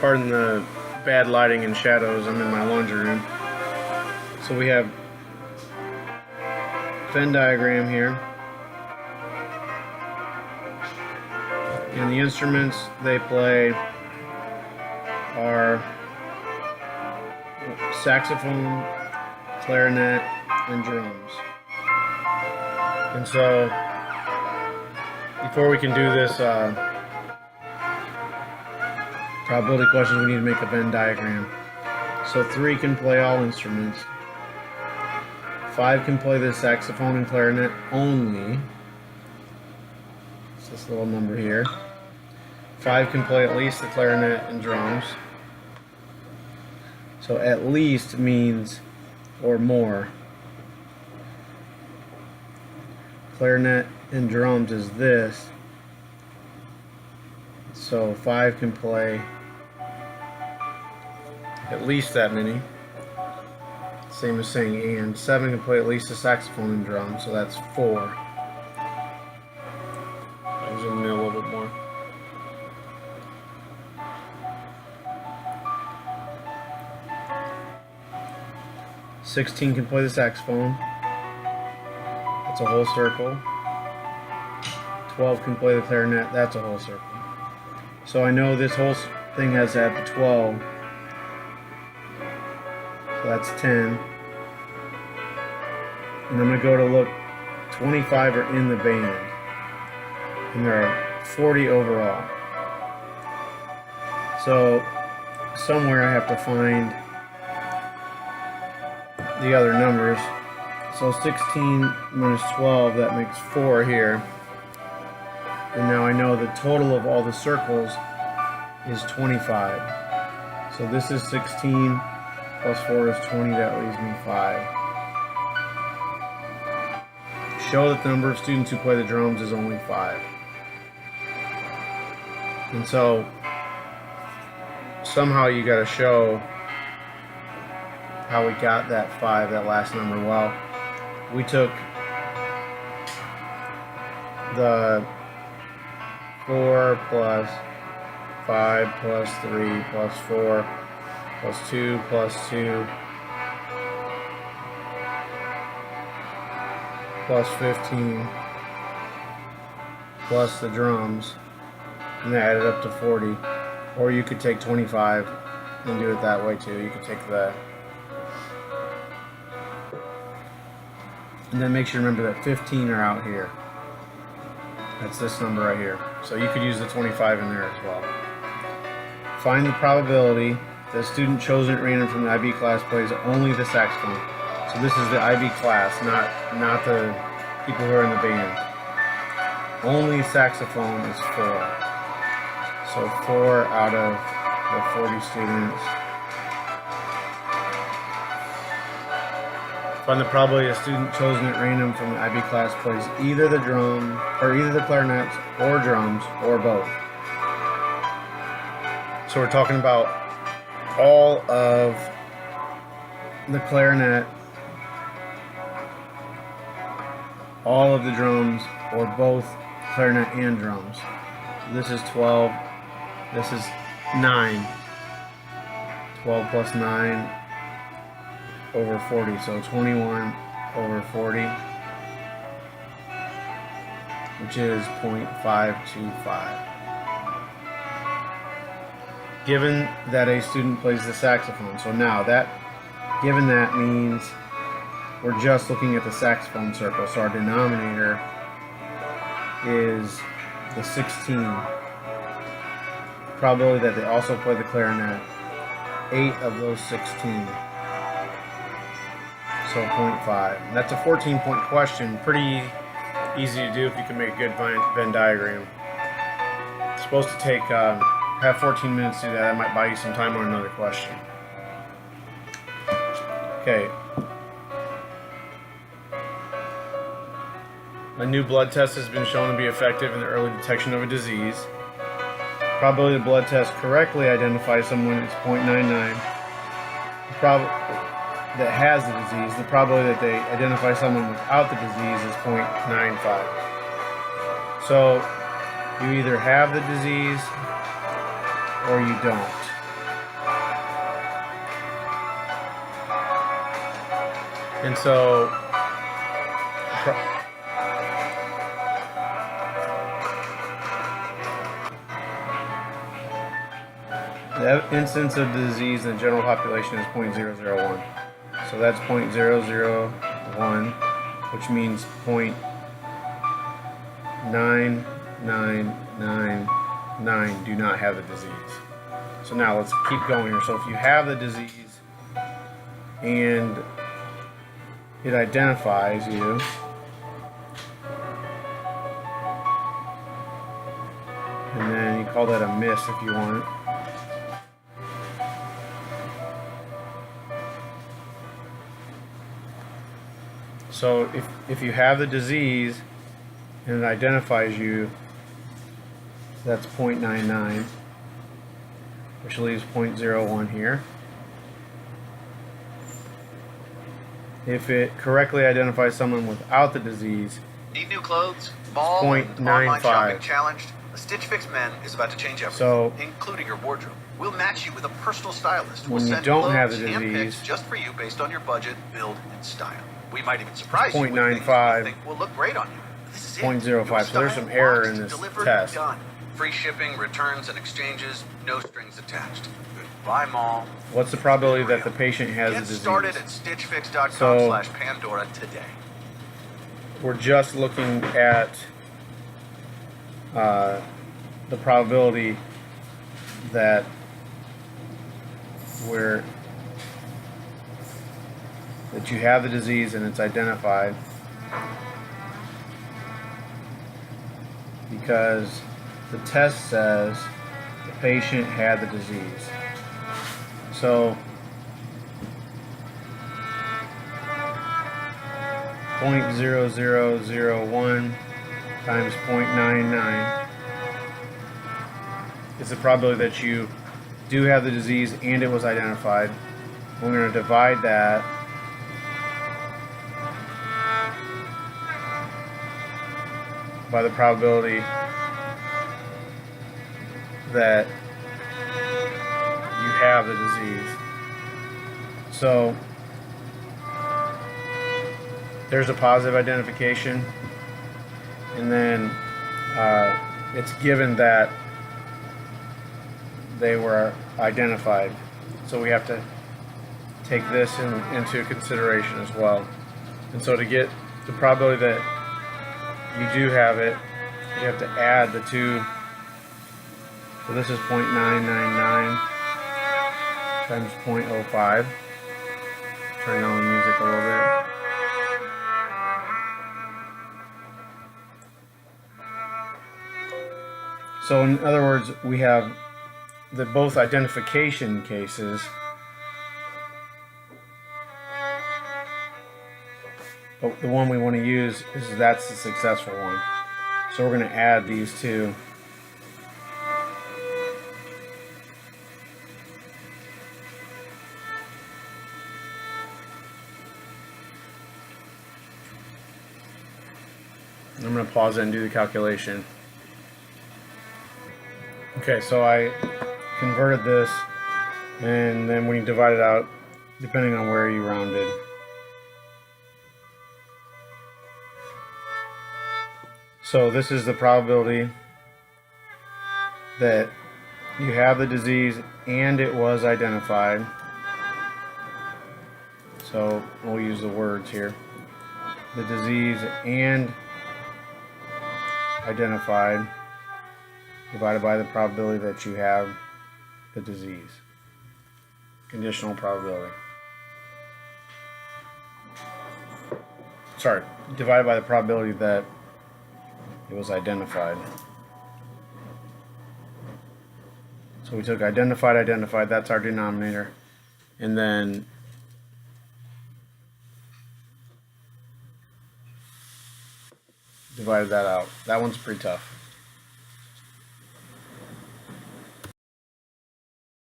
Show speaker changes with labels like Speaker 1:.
Speaker 1: Pardon the bad lighting and shadows, I'm in my laundry room. So we have Venn diagram here. And the instruments they play are saxophone, clarinet, and drums. And so, before we can do this probability questions, we need to make a Venn diagram. So 3 can play all instruments. 5 can play the saxophone and clarinet only. It's this little number here. 5 can play at least the clarinet and drums. So at least means or more. Clarinet and drums is this. So 5 can play at least that many. Same as saying and. 7 can play at least the saxophone and drums, so that's 4. I'll zoom in a little bit more. "16 can play the saxophone. That's a whole circle. 12 can play the clarinet. That's a whole circle. So I know this whole thing has to add to 12. So that's 10. And I'm going to go to look. 25 are in the band. And there are 40 overall. So somewhere I have to find the other numbers. So 16 minus 12, that makes 4 here. And now I know the total of all the circles is 25. So this is 16 plus 4 is 20, that leaves me 5. Show that the number of students who play the drums is only 5. And so somehow you got to show how we got that 5, that last number. Well, we took the 4 plus 5 plus 3 plus 4 plus 2 plus 2 plus 15 plus the drums, and that added up to 40. Or you could take 25 and do it that way too. You could take that. And then make sure you remember that 15 are out here. That's this number right here. So you could use the 25 in there as well. Find the probability that a student chosen at random from the IB class plays only the saxophone. So this is the IB class, not the people who are in the band. Only saxophone is 4. So 4 out of the 40 students. Find the probability a student chosen at random from the IB class plays either the drum, or either the clarinets, or drums, or both. So we're talking about all of the clarinet, all of the drums, or both clarinet and drums. So this is 12. This is 9. 12 plus 9 over 40, so 21 over 40, which is 0.525. Given that a student plays the saxophone, so now given that means we're just looking at the saxophone circle, so our denominator is the 16. Probability that they also play the clarinet, 8 of those 16. So 0.5. That's a 14-point question. Pretty easy to do if you can make a good Venn diagram. It's supposed to take have 14 minutes to do that. That might buy you some time on another question. Okay. A new blood test has been shown to be effective in the early detection of a disease. Probability the blood test correctly identifies someone is 0.99. That has the disease, the probability that they identify someone without the disease is 0.95. So you either have the disease or you don't. And so the incidence of the disease in the general population is 0.001. So that's 0.001, which means 0.9999 do not have the disease. So now let's keep going here. So if you have the disease and it identifies you, and then you call that a miss if you want. So if you have the disease and it identifies you, that's 0.99, which leaves 0.01 here. If it correctly identifies someone without the disease,
Speaker 2: need new clothes, mall, and online shopping challenged? A Stitch Fix Men is about to change everything, including your wardrobe. We'll match you with a personal stylist.
Speaker 1: When you don't have the disease,
Speaker 2: just for you based on your budget, build, and style. We might even surprise you with
Speaker 1: 0.95,
Speaker 2: things we think will look great on you. This is
Speaker 1: 0.05. So there's some error in this test.
Speaker 2: Done. Free shipping, returns, and exchanges, no strings attached. Goodbye, mall.
Speaker 1: What's the probability that the patient has the disease?
Speaker 2: Get started at stitchfix.com/Pandora today.
Speaker 1: We're just looking at the probability that you have the disease and it's identified, because the test says the patient had the disease. So 0.0001 times 0.99 is the probability that you do have the disease and it was identified. We're going to divide that by the probability that you have the disease. So there's a positive identification, and then it's given that they were identified. So we have to take this into consideration as well. And so to get the probability that you do have it, you have to add the two. So this is 0.999 times 0.05. Turn down the music a little bit. So in other words, we have the both identification cases, but the one we want to use that's the successful one. So we're going to add these two. I'm going to pause it and do the calculation. Okay, so I converted this, and then when you divide it out, depending on where you rounded, so this is the probability that you have the disease and it was identified. So we'll use the words here. The disease and identified divided by the probability that you have the disease. Conditional probability. Sorry, divided by the probability that it was identified. So we took identified, that's our denominator, and then divided that out. That one's pretty tough.